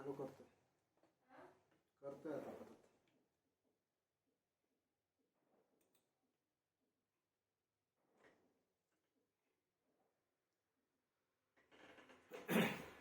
चालू करते करते आता परत.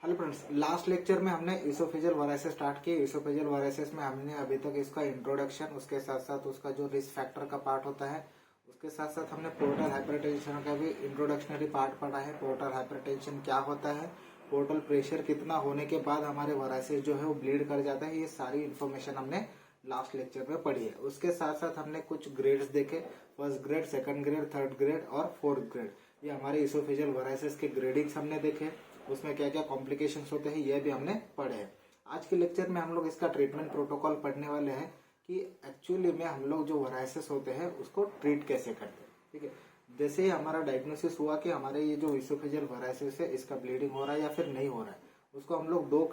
हेलो फ्रेंड्स, लास्ट लेक्चर में हमने इसोफेजियल वराइसिस स्टार्ट किया. इसोफेजियल वराइसिस में हमने अभी तक इसका इंट्रोडक्शन, उसके साथ साथ उसका जो रिस्क फैक्टर का पार्ट होता है, उसके साथ साथ हमने पोर्टल हाइपरटेंशन का भी इंट्रोडक्शनरी पार्ट पढ़ा है. पोर्टल हाइपरटेंशन क्या होता है, पोर्टल प्रेशर कितना होने के बाद हमारे वराइसिस जो है वो ब्लीड कर जाता है, ये सारी इन्फॉर्मेशन हमने लास्ट लेक्चर में पढ़ी है. उसके साथ साथ हमने कुछ ग्रेड्स देखे, first grade, second grade, third grade और फोर्थ ग्रेड. ये हमारे इसोफेजियल वराइसिस के ग्रेडिंग्स हमने देखे, उसमें क्या क्या कॉम्प्लिकेशंस होते हैं ये भी हमने पढ़े हैं. आज के लेक्चर में हम लोग इसका ट्रीटमेंट प्रोटोकॉल पढ़ने वाले हैं कि एक्चुअली में हम लोग जो वराइसिस होते हैं उसको ट्रीट कैसे करते हैं. ठीक है, जैसे ही हमारा डायग्नोसिस हुआ कि हमारे ये जो इसोफेजियल वराइसिस है इसका ब्लीडिंग हो रहा है या फिर नहीं हो रहा है, उसको हम लोग दो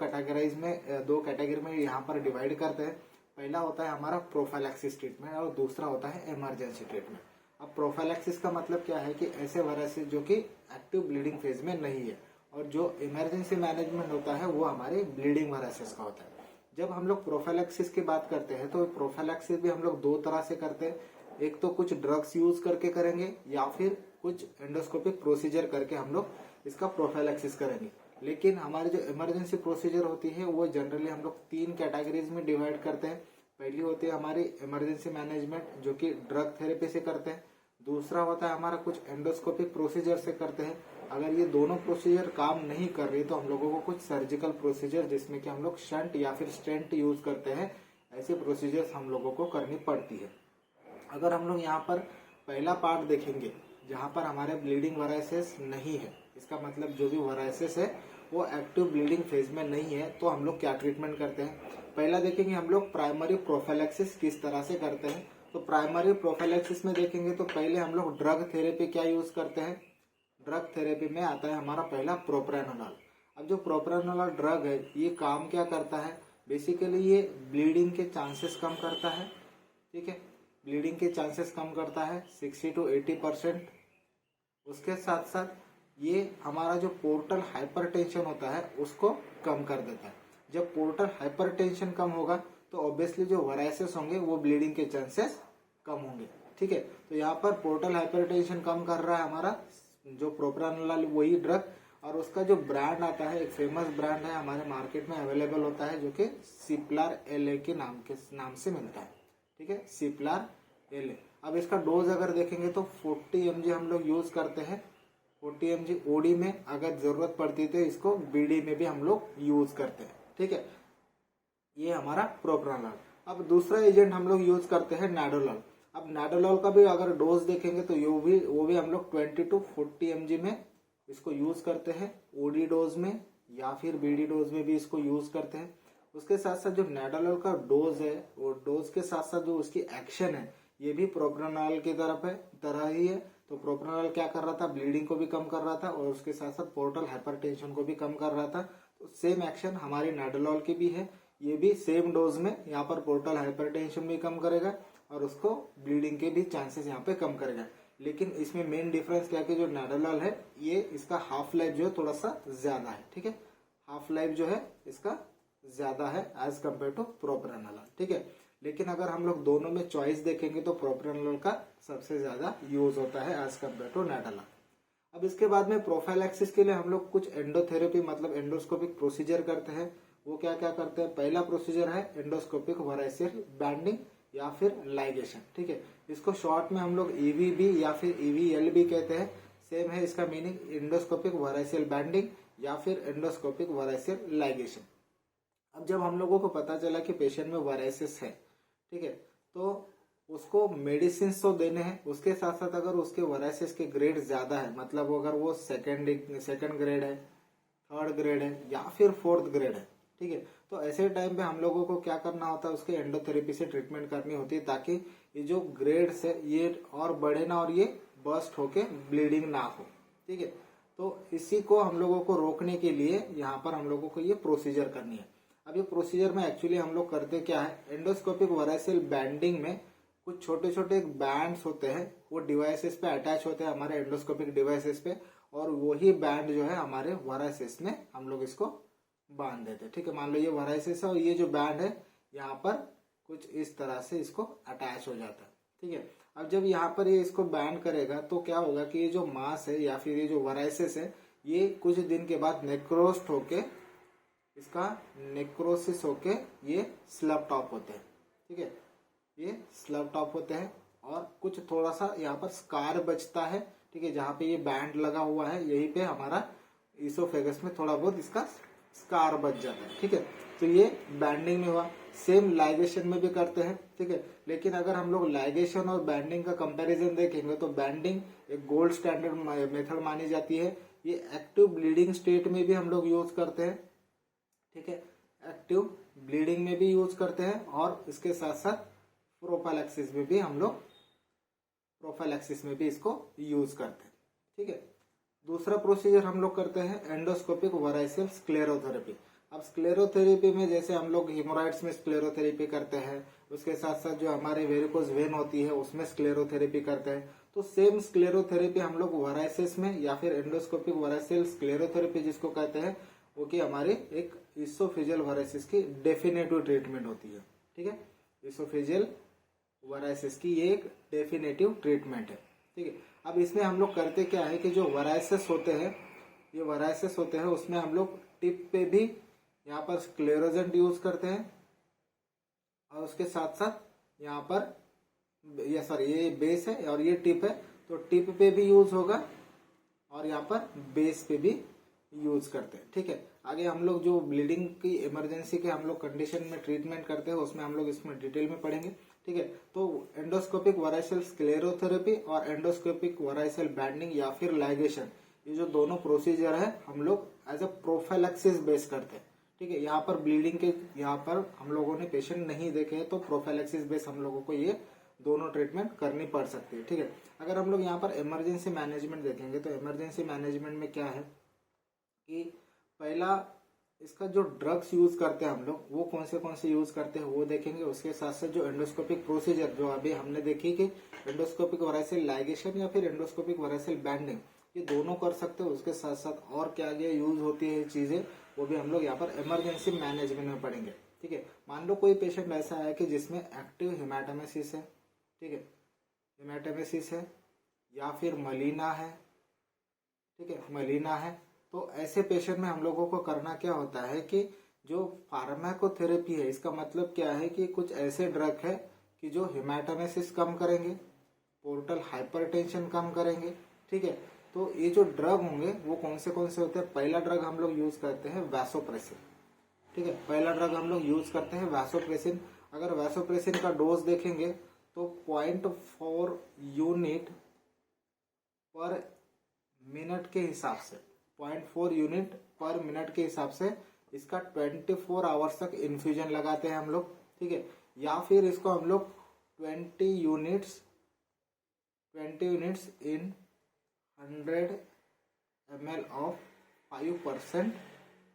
कैटेगरी में यहाँ पर डिवाइड करते हैं. पहला होता है हमारा प्रोफाइलैक्सिस ट्रीटमेंट और दूसरा होता है इमरजेंसी ट्रीटमेंट. अब प्रोफाइलैक्सिस का मतलब क्या है कि ऐसे वराइसिस जो कि एक्टिव ब्लीडिंग फेज में नहीं है, और जो इमरजेंसी मैनेजमेंट होता है वो हमारे ब्लीडिंग वराइसिस का होता है. जब हम लोग प्रोफाइलैक्सिस की बात करते हैं तो प्रोफाइलैक्सिस भी हम लोग दो तरह से करते हैं. एक तो कुछ ड्रग्स यूज करके करेंगे या फिर कुछ एंडोस्कोपिक प्रोसीजर करके हम लोग इसका प्रोफाइलैक्सिस करेंगे. लेकिन हमारी जो इमरजेंसी प्रोसीजर होती है वो जनरली हम लोग तीन कैटेगरीज में डिवाइड करते हैं. पहली होती है हमारी इमरजेंसी मैनेजमेंट जो कि ड्रग थेरेपी से करते हैं. दूसरा होता है हमारा कुछ एंडोस्कोपिक प्रोसीजर से करते हैं. अगर ये दोनों प्रोसीजर काम नहीं कर रही तो हम लोगों को कुछ सर्जिकल प्रोसीजर जिसमें कि हम लोग शंट या फिर स्टेंट यूज करते हैं, ऐसे प्रोसीजर्स हम लोगों को करनी पड़ती है. अगर हम लोग यहाँ पर पहला पार्ट देखेंगे जहाँ पर हमारे ब्लीडिंग वराइसिस नहीं है, इसका मतलब जो भी वराइसिस है वो एक्टिव ब्लीडिंग फेज में नहीं है, तो हम लोग क्या ट्रीटमेंट करते हैं. पहला देखेंगे हम लोग प्राइमरी प्रोफाइलैक्सिस किस तरह से करते हैं. तो प्राइमरी प्रोफाइलैक्सिस में देखेंगे तो पहले हम लोग ड्रग थेरेपी क्या यूज करते हैं. ड्रग थेरेपी में आता है हमारा पहला प्रोप्रानोलॉल. अब जो प्रोप्रानोलॉल ड्रग है ये काम क्या करता है, बेसिकली ये ब्लीडिंग के चांसेस कम करता है. ठीक है, ब्लीडिंग के चांसेस कम करता है 60 to 80%. उसके साथ साथ ये हमारा जो पोर्टल हाइपरटेंशन होता है उसको कम कर देता है. जब पोर्टल हाइपरटेंशन कम होगा तो ऑब्वियसली जो वराइसिस होंगे वो ब्लीडिंग के चांसेस कम होंगे. ठीक है, तो यहाँ पर पोर्टल हाइपरटेंशन कम कर रहा है हमारा जो प्रोप्रानोलॉल वही ड्रग, और उसका जो ब्रांड आता है, एक फेमस ब्रांड है हमारे मार्केट में अवेलेबल होता है जो कि सिप्लार एलए के नाम से मिलता है. ठीक है, सिप्लार एलए. अब इसका डोज अगर देखेंगे तो 40 mg हम लोग यूज करते हैं. 40 mg ओडी में, अगर जरूरत पड़ती तो इसको बीडी में भी हम लोग यूज करते हैं. ठीक है, ये हमारा प्रोप्रानोलॉल. अब दूसरा एजेंट हम लोग यूज करते हैं नाडोलॉल. अब नाडोलॉल का भी अगर डोज देखेंगे तो वो भी हम लोग 20 to 40 mg में इसको यूज करते हैं, ओडी डोज में या फिर बीडी डोज में भी इसको यूज करते हैं. उसके साथ साथ जो नाडोलॉल का डोज है वो डोज के साथ साथ जो उसकी एक्शन है ये भी प्रोप्रानोलॉल की तरह ही है. तो प्रोप्रानोलॉल क्या कर रहा था, ब्लीडिंग को भी कम कर रहा था और उसके साथ साथ पोर्टल हाइपरटेंशन को भी कम कर रहा था. तो सेम एक्शन हमारी नाडोलॉल की भी है, ये भी सेम डोज में यहाँ पर पोर्टल हाइपरटेंशन भी कम करेगा और उसको ब्लीडिंग के भी चांसेस यहाँ पे कम करेगा. लेकिन इसमें मेन डिफरेंस क्या कि जो नाडोलॉल है ये इसका हाफ लाइफ जो है थोड़ा सा ज्यादा है. ठीक है, हाफ लाइफ जो है इसका ज्यादा है एज कम्पेयर टू प्रोप्रानोलॉल. ठीक है, लेकिन अगर हम लोग दोनों में चॉइस देखेंगे तो प्रोप्रानोलॉल का सबसे ज्यादा यूज होता है एज कम्पेयर टू नाडोलॉल. अब इसके बाद में प्रोफाइलैक्सिस के लिए हम लोग कुछ एंडोथेरेपी मतलब एंडोस्कोपिक प्रोसीजर करते हैं. वो क्या क्या करते हैं, पहला प्रोसीजर है एंडोस्कोपिक वराइसियल बैंडिंग या फिर लाइगेशन. ठीक है, इसको शॉर्ट में हम लोग ईवीबी या फिर ईवीएल भी कहते हैं. सेम है इसका मीनिंग, एंडोस्कोपिक वराइसियल बैंडिंग या फिर एंडोस्कोपिक वराइसियल लाइगेशन. अब जब हम लोगों को पता चला कि पेशेंट में वराइसिस है, ठीक है, तो उसको मेडिसिन तो देने हैं. उसके साथ साथ अगर उसके वराइसिस के ग्रेड ज्यादा है, मतलब अगर वो सेकंड ग्रेड है, थर्ड ग्रेड है या फिर फोर्थ ग्रेड है, ठीक है, तो ऐसे टाइम पे हम लोगों को क्या करना होता है, उसके एंडोथेरेपी से ट्रीटमेंट करनी होती है ताकि ये जो ग्रेड्स है ये और बढ़े ना और ये बर्स्ट होके ब्लीडिंग ना हो. ठीक है, तो इसी को हम लोगों को रोकने के लिए यहाँ पर हम लोगों को ये प्रोसीजर करनी है. अब ये प्रोसीजर में एक्चुअली हम लोग करते क्या है, एंडोस्कोपिक वराइसियल बैंडिंग में कुछ छोटे छोटे बैंड्स होते हैं, वो डिवाइसेस पे अटैच होते हैं हमारे एंडोस्कोपिक डिवाइसेस पे, और वही बैंड जो है हमारे वराइसिस में हम लोग इसको बांध देते हैं। ठीक है, मान लो ये वराइसिस है और ये जो बैंड है यहाँ पर कुछ इस तरह से इसको अटैच हो जाता है। ठीक है, अब जब यहाँ पर ये इसको बैंड करेगा तो क्या होगा कि ये जो मास है या फिर ये जो वराइसिस है ये कुछ दिन के बाद नेक्रोस्ट होके, इसका नेक्रोसिस होके ये स्लब टॉप होते हैं। ठीक है, ये स्लब टॉप होते हैं और कुछ थोड़ा सा यहाँ पर स्कार बचता है। ठीक है, जहाँ पे ये बैंड लगा हुआ है यहीं पे हमारा इसोफेगस में थोड़ा बहुत इसका स्कार बच जाता है। ठीक है, तो ये बैंडिंग में हुआ। सेम लाइगेशन में भी करते हैं। ठीक है, लेकिन अगर हम लोग लाइगेशन और बैंडिंग का कंपैरिजन देखेंगे तो बैंडिंग एक गोल्ड स्टैंडर्ड मेथड मानी जाती है। ये एक्टिव ब्लीडिंग स्टेट में भी हम लोग यूज करते हैं। ठीक है, एक्टिव ब्लीडिंग में भी यूज करते हैं और इसके साथ साथ प्रोफाइलैक्सिस में भी हम लोग प्रोफाइलैक्सिस में भी इसको यूज करते हैं। ठीक है, दूसरा प्रोसीजर हम लोग करते हैं एंडोस्कोपिक वराइसियल स्क्लेरोथेरेपी। अब स्क्लेरोथेरेपी में जैसे हम लोग हिमोराइड्स में स्क्लेरोथेरेपी करते हैं, उसके साथ साथ जो हमारे वेरिकोज वेन होती है उसमें स्क्लेरोथेरेपी करते हैं, तो सेम स्क्लेरोथेरेपी हम लोग वराइसिस में या फिर एंडोस्कोपिक वराइसियल स्क्लेरोथेरेपी जिसको कहते हैं वो कि हमारी एक इसोफेजियल वराइसिस की डेफिनेटिव ट्रीटमेंट होती है। ठीक है, इसोफेजियल वराइसिस की ये एक डेफिनेटिव ट्रीटमेंट है। ठीक है, अब इसमें हम लोग करते क्या है कि जो वराइसिस होते हैं, ये वराइसिस होते हैं उसमें हम लोग टिप पे भी यहाँ पर स्क्लेरोजेंट यूज करते हैं और उसके साथ साथ यहाँ पर ये बेस है और ये टिप है, तो टिप पे भी यूज होगा और यहाँ पर बेस पे भी यूज करते हैं। ठीक है, आगे हम लोग जो ब्लीडिंग की इमरजेंसी के हम लोग कंडीशन में ट्रीटमेंट करते हैं उसमें हम लोग इसमें डिटेल में पढ़ेंगे। ठीक है, तो एंडोस्कोपिक वराइसियल स्क्लेरोथेरेपी और एंडोस्कोपिक वराइसियल बैंडिंग या फिर लाइगेशन, ये जो दोनों प्रोसीजर है हम लोग एज अ प्रोफाइलैक्सिस बेस करते हैं। ठीक है, यहाँ पर ब्लीडिंग के यहाँ पर हम लोगों ने पेशेंट नहीं देखे हैं तो प्रोफाइलैक्सिस बेस हम लोगों को ये दोनों ट्रीटमेंट करनी पड़ सकती है। ठीक है, अगर हम लोग यहाँ पर इमरजेंसी मैनेजमेंट देखेंगे तो इमरजेंसी मैनेजमेंट में क्या है कि पहला इसका जो ड्रग्स यूज करते हैं हम लोग वो कौन से यूज करते हैं वो देखेंगे। उसके साथ साथ जो एंडोस्कोपिक प्रोसीजर जो अभी हमने देखी कि एंडोस्कोपिक वराइसियल लाइगेशन या फिर एंडोस्कोपिक वराइसियल बैंडिंग, ये दोनों कर सकते हैं। उसके साथ साथ और क्या क्या यूज होती है चीजें वो भी हम लोग यहाँ पर इमरजेंसी मैनेजमेंट में पढ़ेंगे। ठीक है, मान लो कोई पेशेंट ऐसा है कि जिसमें एक्टिव हिमेटेमेसिस है। ठीक है, हिमेटेमेसिस है या फिर मलीना है। ठीक है, मलीना है, तो ऐसे पेशेंट में हम लोगों को करना क्या होता है कि जो फार्माकोथेरेपी है, इसका मतलब क्या है कि कुछ ऐसे ड्रग है कि जो हिमेटेमेसिस कम करेंगे, पोर्टल हाइपरटेंशन कम करेंगे। ठीक है, तो ये जो ड्रग होंगे वो कौन से होते हैं। पहला ड्रग हम लोग यूज करते हैं वैसोप्रेसिन। ठीक है, पहला ड्रग हम लोग यूज करते हैं वैसोप्रेसिन। अगर वैसोप्रेसिन का डोज देखेंगे तो 0.4 यूनिट पर मिनट के हिसाब से, 0.4 यूनिट पर मिनट के हिसाब से इसका 24 आवर्स तक इन्फ्यूजन लगाते हैं हम लोग। ठीक है, या फिर इसको हम लोग 20 units in 100 ml of 5%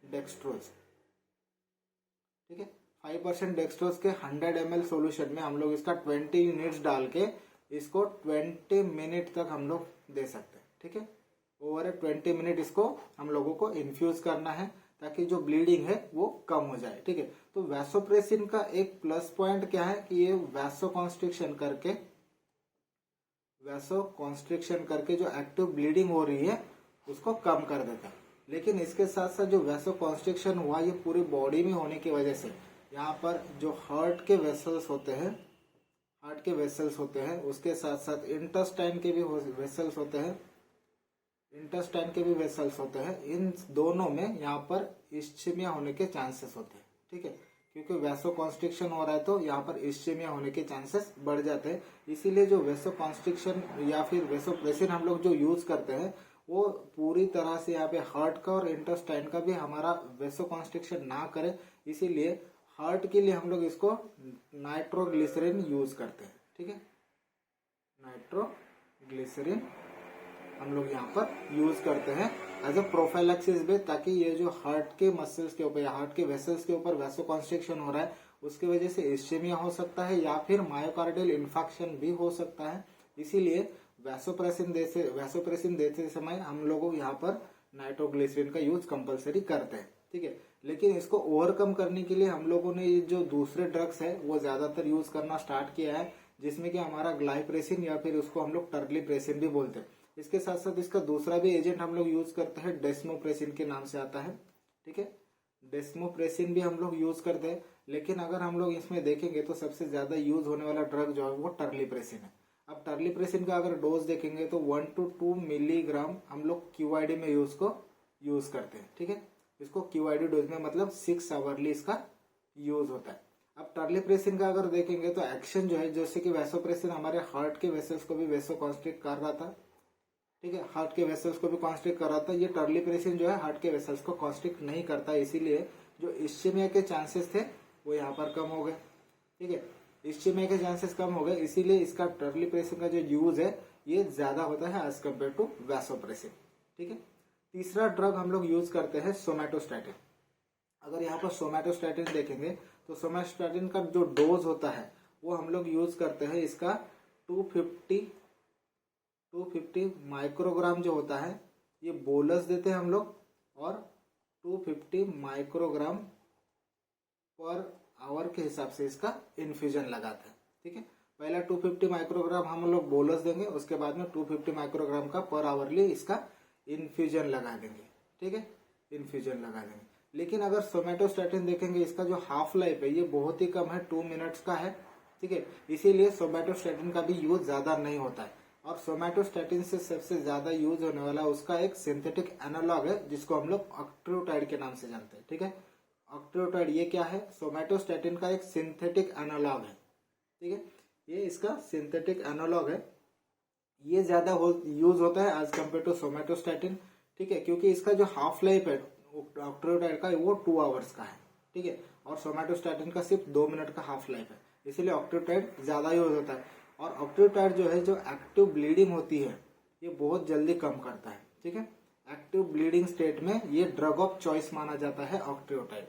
dextrose. ठीक है, 5% डेक्सट्रोज के 100 ml सॉल्यूशन में हम लोग इसका 20 यूनिट्स डाल के इसको 20 मिनट तक हम लोग दे सकते हैं। ठीक है, ओवर 20 मिनट इसको हम लोगों को इन्फ्यूज करना है ताकि जो ब्लीडिंग है वो कम हो जाए। ठीक है, तो वैसोप्रेसिन का एक प्लस पॉइंट क्या है कि ये वैसोकॉन्स्ट्रिक्शन करके जो एक्टिव ब्लीडिंग हो रही है उसको कम कर देता है। लेकिन इसके साथ साथ जो वैसोकॉन्स्ट्रिक्शन हुआ ये पूरी बॉडी में होने की वजह से यहाँ पर जो हार्ट के वेसल्स होते हैं उसके साथ साथ इंटेस्टाइन के भी वेसल्स होते हैं, इन दोनों में यहाँ पर इस्चेमिया होने के चांसेस होते हैं। ठीक है, क्योंकि वैसोकॉन्स्ट्रिक्शन हो रहा है तो यहाँ पर इस्चेमिया होने के चांसेस बढ़ जाते हैं। इसीलिए जो वैसोकॉन्स्ट्रिक्शन या फिर वैसोप्रेसिन हम लोग जो यूज करते हैं वो पूरी तरह से यहाँ पे हार्ट का और इंटेस्टाइन का भी हमारा वैसोकॉन्स्ट्रिक्शन ना करे, इसीलिए हार्ट के लिए हम लोग इसको नाइट्रोग्लिसरीन यूज करते हैं। ठीक है, नाइट्रोग्लिसरीन हम लोग यहाँ पर यूज करते हैं एज अ प्रोफाइलैक्सिस में, ताकि ये जो हार्ट के मसल्स के ऊपर या हार्ट के वेसल्स के ऊपर वैसोकॉन्स्ट्रिक्शन हो रहा है उसकी वजह से इस्चेमिया हो सकता है या फिर मायोकार्डियल इन्फेक्शन भी हो सकता है। इसीलिए वैसोप्रेसिन देते समय हम लोग यहाँ पर नाइट्रोग्लिसरीन का यूज कंपलसरी करते हैं। ठीक है, लेकिन इसको ओवरकम करने के लिए हम लोगों ने ये जो दूसरे ड्रग्स है वो ज्यादातर यूज करना स्टार्ट किया है, जिसमें कि हमारा ग्लाइप्रेसिन या फिर उसको हम लोग टर्लीप्रेसिन भी बोलते हैं। इसके साथ साथ इसका दूसरा भी एजेंट हम लोग यूज करते हैं, डेस्मोप्रेसिन के नाम से आता है। ठीक है, डेस्मोप्रेसिन भी हम लोग यूज करते हैं, लेकिन अगर हम लोग इसमें देखेंगे तो सबसे ज्यादा यूज होने वाला ड्रग जो है वो टर्लीप्रेसिन है। अब टर्लीप्रेसिन का अगर डोज देखेंगे तो 1 to 2 मिलीग्राम हम लोग क्यूआईडी में यूज करते हैं। ठीक है, इसको क्यूआईडी डोज में मतलब 6 आवरली इसका यूज होता है। अब टर्लीप्रेसिन का अगर देखेंगे तो एक्शन जो है, जैसे कि वैसोप्रेसिन हमारे हार्ट के वेसल्स को भी वेसो कॉन्स्ट्रिक्ट कर रहा था। ठीक है, हार्ट के वेसल्स को भी कॉन्स्ट्रिक्ट कर रहा था। ये टर्लीप्रेसिन जो है हार्ट के वेसल्स को कॉन्स्ट्रिक्ट नहीं करता, इसीलिए जो इस्चेमिया के चांसेस थे वो यहाँ पर कम हो गए। ठीक है, इस्चेमिया के चांसेस कम हो गए, इसीलिए इसका टर्लीप्रेसिन का जो यूज है ये ज्यादा होता है एज कम्पेयर टू वैसोप्रेसिन। ठीक है, तीसरा ड्रग हम लोग यूज करते हैं सोमैटोस्टैटिन। अगर यहाँ पर सोमैटोस्टैटिन देखेंगे तो सोमैटोस्टैटिन का जो डोज होता है वो हम लोग यूज करते हैं इसका 250 माइक्रोग्राम जो होता है ये बोलस देते हैं हम लोग, और 250 माइक्रोग्राम पर आवर के हिसाब से इसका इन्फ्यूजन लगाते हैं। ठीक है, पहला 250 माइक्रोग्राम हम लोग बोलस देंगे, उसके बाद में 250 माइक्रोग्राम का पर आवरली इसका इन्फ्यूजन लगा देंगे। ठीक है, इन्फ्यूजन लगा देंगे। लेकिन अगर सोमैटोस्टैटिन देखेंगे इसका जो हाफ लाइफ है ये बहुत ही कम है, 2 मिनट्स का है। ठीक है, इसीलिए सोमैटोस्टैटिन का भी यूज ज्यादा नहीं होता है। और सोमैटोस्टैटिन से सबसे ज्यादा यूज होने वाला उसका एक सिंथेटिक एनालॉग है जिसको हम लोग ऑक्ट्रियोटाइड के नाम से जानते हैं। ठीक है, ऑक्ट्रियोटाइड ये क्या है? सोमैटोस्टैटिन का एक सिंथेटिक एनालॉग है। ठीक है, ये इसका सिंथेटिक एनालॉग है। ये ज्यादा यूज होता है एज कम्पेयर टू सोमैटोस्टैटिन। ठीक है, क्योंकि इसका जो हाफ लाइफ है ऑक्ट्रियोटाइड का वो 2 आवर्स का है। ठीक है, और सोमैटोस्टैटिन का सिर्फ 2 मिनट का हाफ लाइफ है, इसीलिए ऑक्ट्रियोटाइड ज्यादा यूज होता है। और ऑक्ट्रियोटाइड जो है, जो एक्टिव ब्लीडिंग होती है ये बहुत जल्दी कम करता है। ठीक है, एक्टिव ब्लीडिंग स्टेट में ये ड्रग ऑफ चॉइस माना जाता है ऑक्ट्रियोटाइड,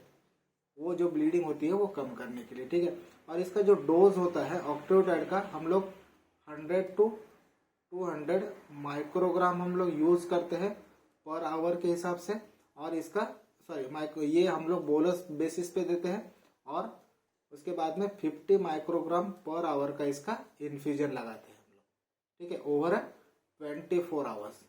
वो जो ब्लीडिंग होती है वो कम करने के लिए। ठीक है, और इसका जो डोज होता है ऑक्ट्रियोटाइड का हम लोग 100 to 200 माइक्रोग्राम हम लोग यूज करते हैं पर आवर के हिसाब से। और इसका ये हम लोग बोलस बेसिस पे देते हैं, और उसके बाद में 50 माइक्रोग्राम पर आवर का इसका इन्फ्यूजन लगाते हैं हम लोग। ठीक है, ओवर 24 आवर्स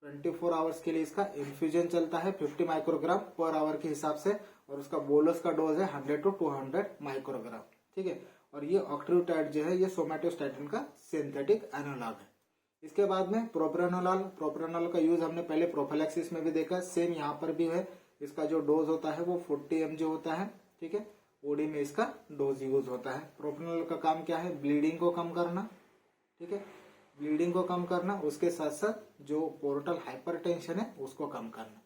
24 आवर्स के लिए इसका इन्फ्यूजन चलता है 50 माइक्रोग्राम पर आवर के हिसाब से, और उसका बोलस का डोज है 100 to 200 माइक्रोग्राम। ठीक है, और ये ऑक्ट्रियोटाइड जो है ये सोमैटोस्टैटिन का सिंथेटिक एनालॉग है। इसके बाद में प्रोप्रानोल का यूज हमने पहले प्रोफिलैक्सिस में भी देखा, सेम यहाँ पर भी है। इसका जो डोज होता है वो 40 mg होता है। ठीक है, ओडी में इसका डोज यूज होता है। प्रोप्रानोल का काम क्या है? ब्लीडिंग को कम करना। ठीक है, ब्लीडिंग को कम करना, उसके साथ साथ जो पोर्टल हाइपरटेंशन है उसको कम करना।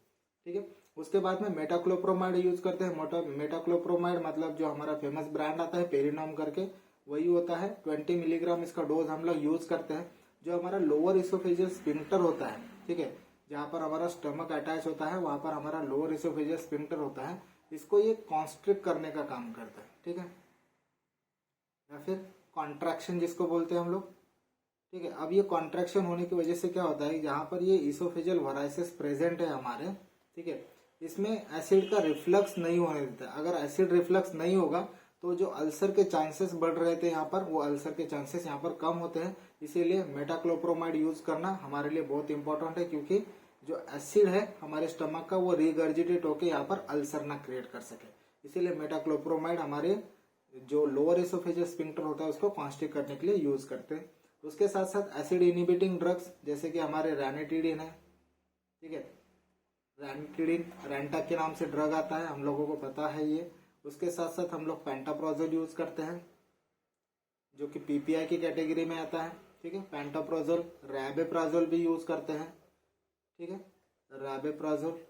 ठीक है, उसके बाद में मेटाक्लोप्रोमाइड यूज करते हैं। मेटाक्लोप्रोमाइड मतलब जो हमारा फेमस ब्रांड आता है पेरिनॉम करके, वही होता है। 20 मिलीग्राम इसका डोज हम लोग यूज करते हैं। जो हमारा लोअर इसोफेजियल स्फिंक्टर होता है, ठीक है, जहां पर हमारा स्टमक अटैच होता है वहां पर हमारा लोअर इसोफेजियल स्फिंक्टर होता है, इसको ये कॉन्स्ट्रिक्ट करने का काम करता है। ठीक है, या फिर कॉन्ट्रैक्शन जिसको बोलते हैं हम लोग। ठीक है, अब ये कॉन्ट्रैक्शन होने की वजह से क्या होता है, जहां पर ये इसोफेजियल वराइसिस प्रेजेंट है हमारे, ठीक है, इसमें एसिड का रिफ्लक्स नहीं होने देता। अगर एसिड रिफ्लक्स नहीं होगा तो जो अल्सर के चांसेस बढ़ रहे थे यहाँ पर, वो अल्सर के चांसेस यहाँ पर कम होते हैं। इसीलिए मेटाक्लोप्रोमाइड यूज करना हमारे लिए बहुत इंपॉर्टेंट है, क्योंकि जो एसिड है हमारे स्टमक का वो रिगर्जिटेट होकर यहाँ पर अल्सर ना क्रिएट कर सके। इसीलिए मेटाक्लोप्रोमाइड हमारे जो लोअर एसोफेजियल स्फिंक्टर होता है उसको कॉन्स्ट्रिक्ट करने के लिए यूज करते हैं। उसके साथ साथ एसिड इनिबिटिंग ड्रग्स जैसे कि हमारे रैनिटिडिन है। ठीक है, रैनिटिडिन रैंटक के नाम से ड्रग आता है, हम लोगों को पता है ये। उसके साथ साथ हम लोग पेंटाप्रोजोल यूज करते हैं जो कि पीपीआई की कैटेगरी में आता है। ठीक है, पेंटाप्रोजोल, रैबेप्राजोल भी यूज करते हैं। ठीक है, रैबेप्राजोल।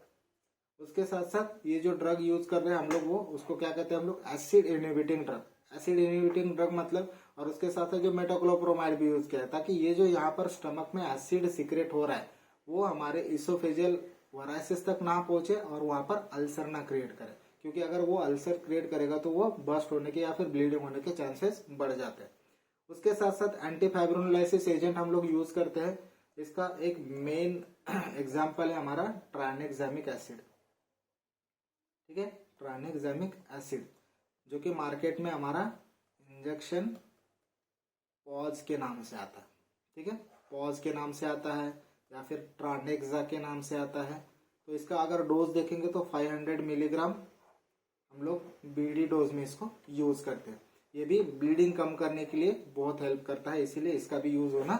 उसके साथ साथ ये जो ड्रग यूज कर रहे हैं हम लोग, वो उसको क्या कहते हैं हम लोग? Acid inhibiting drug. Acid inhibiting drug मतलब, और उसके साथ जो मेटाक्लोप्रोमाइड भी यूज किया है, ताकि ये जो यहाँ पर स्टमक में एसिड सिक्रेट हो रहा है वो हमारे इसोफेजियल वराइसिस तक ना पहुंचे और वहां पर अल्सर ना क्रिएट करे, क्योंकि अगर वो अल्सर क्रिएट करेगा तो वो बस्ट होने के या फिर ब्लीडिंग होने के चांसेस बढ़ जाते हैं। उसके साथ साथ एंटीफाइब्रोनोलाइसिस एजेंट हम लोग यूज करते हैं। इसका एक मेन एग्जाम्पल है हमारा ट्राइनेक्सामिक एसिड। ठीक है, ट्रानेक्सामिक एसिड, जो कि मार्केट में हमारा इंजेक्शन पॉज के नाम से आता है। ठीक है, पॉज के नाम से आता है या फिर ट्रानेक्सा के नाम से आता है। तो इसका अगर डोज देखेंगे तो 500 मिलीग्राम हम लोग बीडी डोज में इसको यूज करते हैं। ये भी ब्लीडिंग कम करने के लिए बहुत हेल्प करता है, इसीलिए इसका भी यूज होना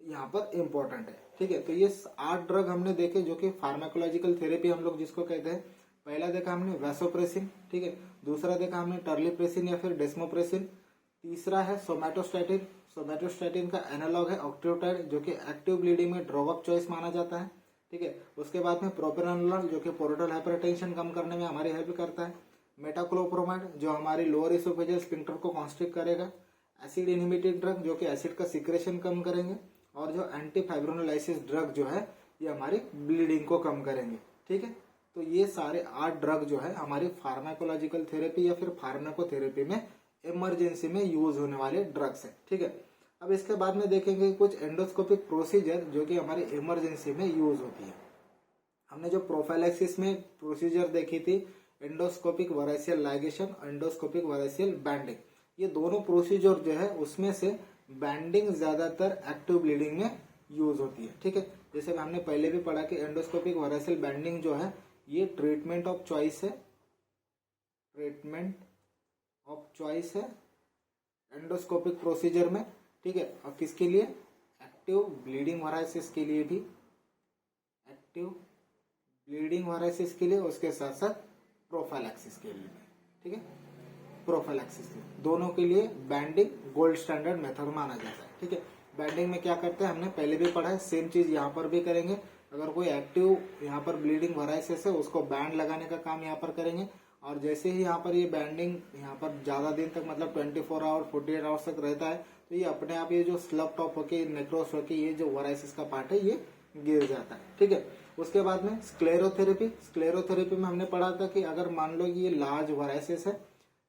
यहाँ पर इम्पोर्टेंट है। ठीक है, तो ये 8 ड्रग हमने देखे जो कि फार्माकोलॉजिकल थेरेपी हम लोग जिसको कहते हैं। पहला देखा हमने वैसोप्रेसिन, ठीक है, दूसरा देखा हमने टर्लीप्रेसिन या फिर डेस्मोप्रेसिन, तीसरा है सोमैटोस्टैटिन। सोमैटोस्टैटिन का एनालॉग है ऑक्ट्रियोटाइड, जो कि एक्टिव ब्लीडिंग में ड्रॉप ऑफ चॉइस माना जाता है। ठीक है, उसके बाद में प्रोपेरानोलोल, जो कि पोर्टल हाइपरटेंशन कम करने में हमारी हेल्प करता है। मेटाक्लोप्रोमाइड, जो हमारी लोअर इसोफेजियल स्फिंक्टर को कॉन्स्ट्रिक्ट करेगा। एसिड इनहिबिटिंग ड्रग, जो कि एसिड का सिक्रेशन कम करेंगे। और जो एंटी फाइब्रोनोलाइसिस ड्रग जो है ये हमारी ब्लीडिंग को कम करेंगे। ठीक है, तो ये सारे 8 ड्रग जो है हमारी फार्माकोलॉजिकल थेरेपी या फिर फार्माकोथेरेपी में इमरजेंसी में यूज होने वाले ड्रग्स है। ठीक है, अब इसके बाद में देखेंगे कुछ एंडोस्कोपिक प्रोसीजर जो कि हमारी इमरजेंसी में यूज होती है। हमने जो प्रोफाइलैक्सिस में प्रोसीजर देखी थी, एंडोस्कोपिक वराइसियल लाइगेशन, एंडोस्कोपिक वराइसियल बैंडिंग, ये दोनों प्रोसीजर जो है उसमें से बैंडिंग ज्यादातर एक्टिव ब्लीडिंग में यूज होती है। ठीक है, जैसे हमने पहले भी पढ़ा कि एंडोस्कोपिक वराइसियल बैंडिंग जो है ये ट्रीटमेंट ऑफ चॉइस है, ट्रीटमेंट ऑफ चॉइस है एंडोस्कोपिक प्रोसीजर में। ठीक है, और किसके लिए? एक्टिव ब्लीडिंग वराइसिस के लिए भी, एक्टिव ब्लीडिंग वराइसिस के लिए, उसके साथ साथ प्रोफाइलैक्सिस के लिए। ठीक है, प्रोफाइलैक्सिस दोनों के लिए बैंडिंग गोल्ड स्टैंडर्ड मेथड माना जाता है। ठीक है, बैंडिंग में क्या करते हैं हमने पहले भी पढ़ा है, सेम चीज यहाँ पर भी करेंगे। अगर कोई एक्टिव यहाँ पर ब्लीडिंग वराइसिस है उसको बैंड लगाने का काम यहाँ पर करेंगे। और जैसे ही यहाँ पर ये बैंडिंग यहाँ पर ज्यादा दिन तक मतलब 24 आवर 48 आवर्स तक रहता है तो ये अपने आप ये जो स्लब टॉप होके नेक्रोस होके ये जो वराइसिस का पार्ट है ये गिर जाता है। ठीक है, उसके बाद में स्क्लेरोथेरेपी। स्क्लेरोथेरेपी में हमने पढ़ा था कि अगर मान लो कि ये लार्ज वराइसिस है,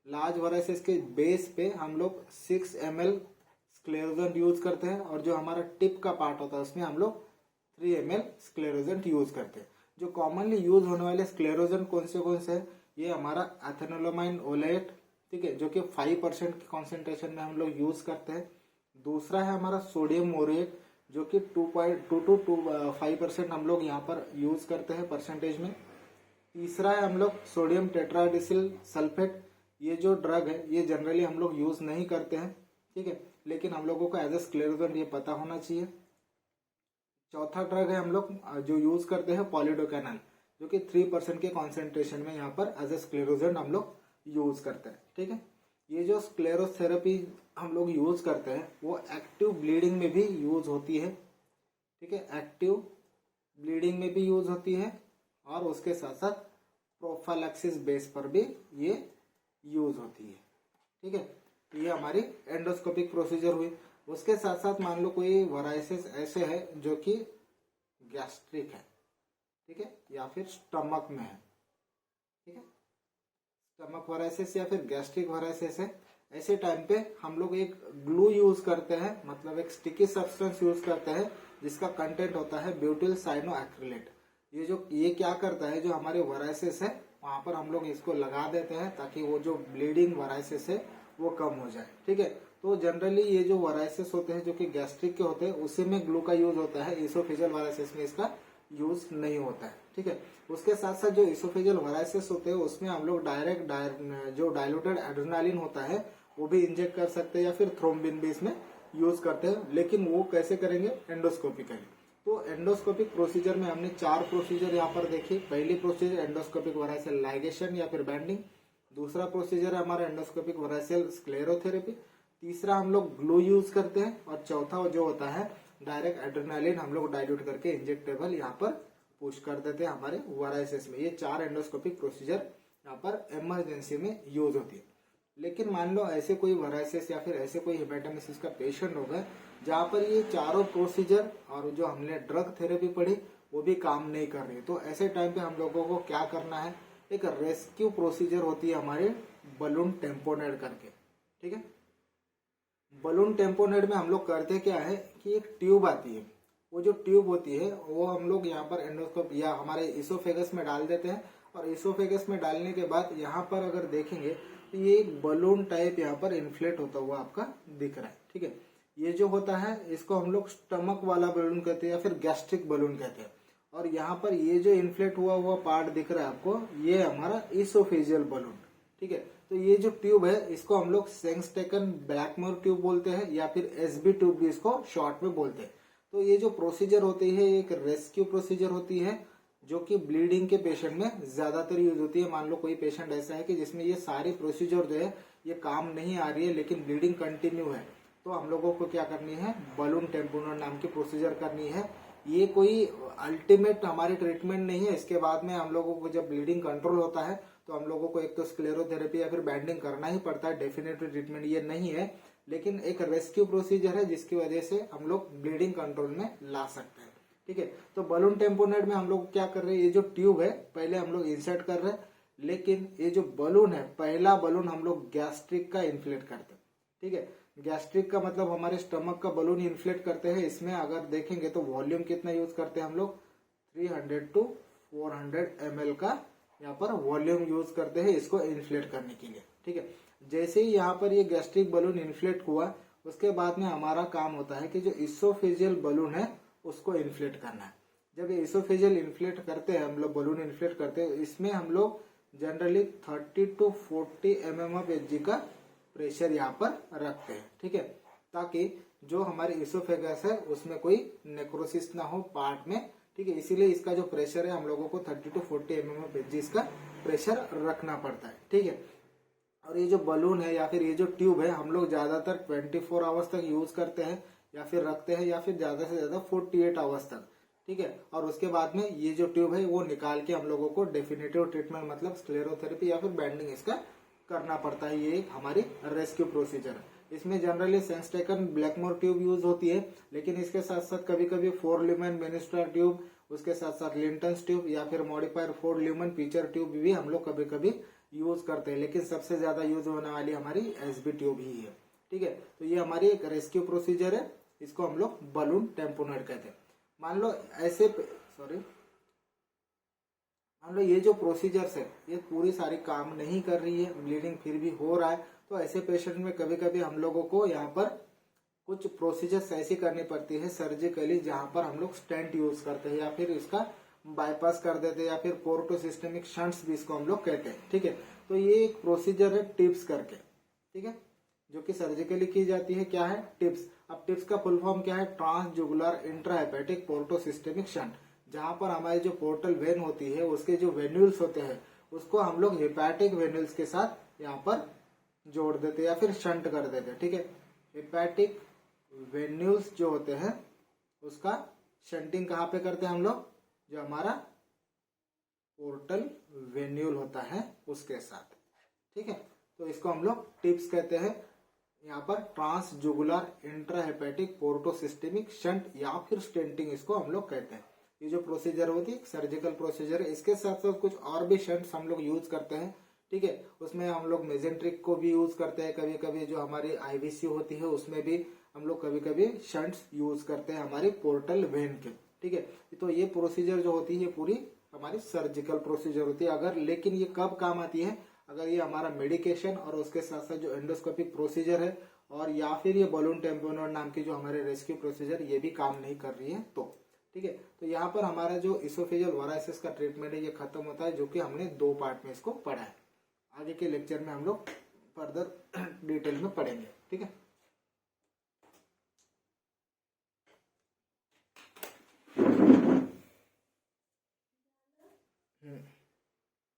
लार्ज वराइसिस के बेस पे हम लोग 6 ml स्क्लेरोजेंट यूज करते हैं और जो हमारा टिप का पार्ट होता है उसमें हम लोग 3 ml स्क्लेरोजेंट यूज करते हैं। जो कॉमनली यूज होने वाले स्क्लेरोजेंट कौन से हैं? ये हमारा एथेनोलामाइन ओलेट, ठीक है, जो कि 5% की कॉन्सेंट्रेशन में हम लोग यूज करते हैं। दूसरा है हमारा सोडियम मोरेट, जो कि 2.2 to 5% हम लोग यहाँ पर यूज करते हैं परसेंटेज में। तीसरा है हम लोग सोडियम टेट्राडिसिल सल्फेट। ये जो ड्रग है ये जनरली हम लोग यूज नहीं करते हैं, ठीक है, लेकिन हम लोगों को एज ए स्क्लेरोजेंट ये पता होना चाहिए। चौथा ड्रग है हम लोग जो यूज करते हैं पॉलीडोकैनाल, जो कि 3% के कॉन्सेंट्रेशन में यहाँ पर एज ए स्क्लेरोजेंट हम लोग यूज करते हैं। ठीक है, ये जो स्क्लेरोथेरेपी हम लोग यूज करते हैं वो एक्टिव ब्लीडिंग में भी यूज होती है। ठीक है, एक्टिव ब्लीडिंग में भी यूज होती है और उसके साथ साथ प्रोफाइलैक्सिस बेस पर भी ये यूज होती है। ठीक है, तो ये हमारी एंडोस्कोपिक प्रोसीजर हुई। उसके साथ साथ मान लो कोई वराइसिस ऐसे है जो कि गैस्ट्रिक है, ठीक है, या फिर स्टमक में है। ठीक है, स्टमक वराइसिस या फिर गैस्ट्रिक वराइसिस है, ऐसे टाइम पे हम लोग एक ग्लू यूज करते हैं, मतलब एक स्टिकी सब्सटेंस यूज करते हैं जिसका कंटेंट होता है ब्यूटिल साइनोएक्रिलेट। ये क्या करता है, जो हमारे वराइसिस है वहां पर हम लोग इसको लगा देते हैं ताकि वो जो ब्लीडिंग वराइसिस है वो कम हो जाए। ठीक है, तो जनरली ये जो वराइसिस होते हैं जो कि गैस्ट्रिक के होते हैं उसी में ग्लू का यूज होता है, इसोफेजियल वराइसिस में इसका यूज नहीं होता है। ठीक है, उसके साथ साथ जो इसोफेजियल वराइसिस होते हैं उसमें हम लोग डायरेक्ट जो डाइल्यूटेड एड्रेनालिन होता है वो भी इंजेक्ट कर सकते हैं या फिर थ्रोम्बिन भी इसमें यूज करते हैं, लेकिन वो कैसे करेंगे? एंडोस्कोपिकली। तो एंडोस्कोपिक प्रोसीजर में हमने 4 प्रोसीजर यहाँ पर देखी। पहली प्रोसीजर एंडोस्कोपिक वराइसियल लाइगेशन या फिर बैंडिंग। दूसरा प्रोसीजर है हमारा एंडोस्कोपिक वराइसियल स्क्लेरोथेरेपी। तीसरा हम लोग ग्लू यूज करते हैं और चौथा जो होता है डायरेक्ट एड्रेनालिन हम लोग डाइल्यूट करके इंजेक्टेबल यहाँ पर पुश कर देते हैं हमारे वराइसिस में। ये 4 एंडोस्कोपिक प्रोसीजर यहाँ पर इमरजेंसी में यूज होती है। लेकिन मान लो ऐसे कोई वराइसिस या फिर ऐसे कोई हेपेटाइटिस का पेशेंट होगा जहाँ पर ये चारों प्रोसीजर और जो हमने ड्रग थेरेपी पढ़ी वो भी काम नहीं कर रही, तो ऐसे टाइम पे हम लोगों को क्या करना है? एक रेस्क्यू प्रोसीजर होती है हमारे बलून टेम्पोनेड करके। ठीक है, बलून टेम्पोनेड में हम लोग करते क्या है कि एक ट्यूब आती है, वो जो ट्यूब होती है वो हम लोग यहाँ पर एंडोस्कोप या हमारे इसोफेगस में डाल देते हैं और इसोफेगस में डालने के बाद यहाँ पर अगर देखेंगे तो ये एक बलून टाइप यहाँ पर इन्फ्लेट होता हुआ आपका दिख रहा है। ठीक है, ये जो होता है इसको हम लोग स्टमक वाला बलून कहते हैं या फिर गैस्ट्रिक बलून कहते हैं। और यहाँ पर ये जो इन्फ्लेट हुआ हुआ पार्ट दिख रहा है आपको, ये हमारा इसोफेजियल बलून। ठीक है, तो ये जो ट्यूब है इसको हम लोग सेंगस्टेकन ब्लैकमोर ट्यूब बोलते हैं या फिर एसबी ट्यूब भी इसको शॉर्ट में बोलते हैं। तो ये जो प्रोसीजर होती है एक रेस्क्यू प्रोसीजर होती है जो कि ब्लीडिंग के पेशेंट में ज्यादातर यूज होती है। मान लो कोई पेशेंट ऐसा है कि जिसमें ये सारी प्रोसीजर जो है ये काम नहीं आ रही है लेकिन ब्लीडिंग कंटिन्यू है, तो हम लोगों को क्या करनी है, बलून टेम्पोनर नाम की प्रोसीजर करनी है। ये कोई अल्टीमेट हमारी ट्रीटमेंट नहीं है। इसके बाद में हम लोगों को जब ब्लीडिंग कंट्रोल होता है तो हम लोगों को एक तो स्क्लेरोथेरेपी या फिर बैंडिंग करना ही पड़ता है। डेफिनेटली ट्रीटमेंट ये नहीं है, लेकिन एक रेस्क्यू प्रोसीजर है जिसकी वजह से हम लोग ब्लीडिंग कंट्रोल में ला सकते हैं। ठीक है, तो बलून टेम्पोनेट में हम लोग क्या कर रहे हैं, ये जो ट्यूब है पहले हम लोग इंसर्ट कर रहे हैं, लेकिन ये जो बलून है पहला बलून हम लोग गैस्ट्रिक का इन्फ्लेट करते हैं। ठीक है, गैस्ट्रिक का मतलब हमारे स्टमक का बलून इन्फ्लेट करते हैं। इसमें अगर देखेंगे तो वॉल्यूम कितना यूज करते हैं हम लोग, 300 to 400 ml का यहाँ पर वॉल्यूम यूज करते हैं इसको इन्फ्लेट करने के लिए। ठीक है, जैसे ही यहाँ पर ये गैस्ट्रिक बलून इन्फ्लेट हुआ उसके बाद में हमारा काम होता है कि जो इसोफेजियल बलून है उसको इन्फ्लेट करना है। जब ये इसोफेजियल इन्फ्लेट करते हैं हम लोग, बलून इन्फ्लेट करते हैं, इसमें हम लोग generally 30 to 40 mm of Hg का प्रेशर यहाँ पर रखते हैं। ठीक है, ताकि जो हमारे इसोफेगस है उसमें कोई नेक्रोसिस ना हो पार्ट में। ठीक है, इसीलिए इसका जो प्रेशर है हम लोगों को 30 to 40 mm ऑफ Hg इसका प्रेशर रखना पड़ता है। ठीक है, और ये जो बलून है या फिर ये जो ट्यूब है हम लोग ज्यादातर 24 आवर्स तक यूज करते हैं या फिर रखते हैं या फिर ज्यादा से ज्यादा 48 आवर्स तक। ठीक है, और उसके बाद में ये जो ट्यूब है वो निकाल के हम लोगों को डेफिनेटिव ट्रीटमेंट मतलब स्क्लेरोथेरेपी या फिर बैंडिंग इसका करना पड़ता है। ये एक हमारी रेस्क्यू प्रोसीजर है। इसमें जनरली सेंगस्टेकन ब्लैकमोर ट्यूब यूज होती है, लेकिन इसके साथ साथ कभी कभी 4 ल्यूमेन मिनिस्टर ट्यूब, उसके साथ साथ लिंटन्स ट्यूब या फिर मॉडिफायर 4 ल्यूमेन पिचर ट्यूब भी हम लोग कभी कभी यूज करते हैं, लेकिन सबसे ज्यादा यूज होने वाली हमारी एसबी ट्यूब ही है। ठीक है, तो ये हमारी एक रेस्क्यू प्रोसीजर है, इसको हम लोग बलून टेम्पोनेट कहते हैं। मान लो ये जो प्रोसीजर्स है ये पूरी सारी काम नहीं कर रही है, ब्लीडिंग फिर भी हो रहा है, तो ऐसे पेशेंट में कभी कभी हम लोगों को यहाँ पर कुछ प्रोसीजर्स ऐसी करनी पड़ती है सर्जिकली, जहाँ पर हम लोग स्टेंट यूज करते हैं या फिर इसका बाईपास कर देते हैं या फिर पोर्टोसिस्टेमिक शंट्स भी इसको हम लोग कहते हैं। ठीक है, तो ये एक प्रोसीजर है टिप्स करके। ठीक है, जो कि सर्जिकली की जाती है। क्या है, टिप्स। अब टिप्स का फुल फॉर्म क्या है, ट्रांसजुगुलर इंट्राहेपेटिक पोर्टोसिस्टेमिक शंट। जहां पर हमारी जो पोर्टल वेन होती है उसके जो वेन्यूल्स होते हैं उसको हम लोग हेपैटिक वेन्यूल्स के साथ यहाँ पर जोड़ देते हैं या फिर शंट कर देते हैं। ठीक है, हेपैटिक वेन्यूल्स जो होते हैं उसका शंटिंग कहाँ पे करते हैं हम लोग, जो हमारा पोर्टल वेन्यूल होता है उसके साथ। ठीक है, तो इसको हम लोग टिप्स कहते हैं। यहाँ पर ट्रांसजुगुलर इंट्राहेपेटिक पोर्टोसिस्टेमिक शंट या फिर स्टेंटिंग इसको हम लोग कहते हैं। ये जो प्रोसीजर होती है सर्जिकल प्रोसीजर है। इसके साथ साथ कुछ और भी शंट्स हम लोग यूज करते हैं। ठीक है, उसमें हम लोग मेजेंट्रिक को भी यूज करते हैं, कभी कभी जो हमारी आईवीसी होती है उसमें भी हम लोग कभी कभी शंट्स यूज करते हैं हमारी पोर्टल वेन के। ठीक है, तो ये प्रोसीजर जो होती है पूरी हमारी सर्जिकल प्रोसीजर होती है। अगर लेकिन ये कब काम आती है, अगर ये हमारा मेडिकेशन और उसके साथ साथ जो एंडोस्कोपिक प्रोसीजर है और या फिर ये बलून टेम्पोनेट नाम की जो हमारे रेस्क्यू प्रोसीजर ये भी काम नहीं कर रही है तो। ठीक है, तो यहाँ पर हमारा जो इसोफेजियल वराइसिस का ट्रीटमेंट है ये खत्म होता है, जो कि हमने 2 पार्ट में इसको पढ़ा है। आगे के लेक्चर में हम लोग फर्दर डिटेल में पढ़ेंगे। ठीक है।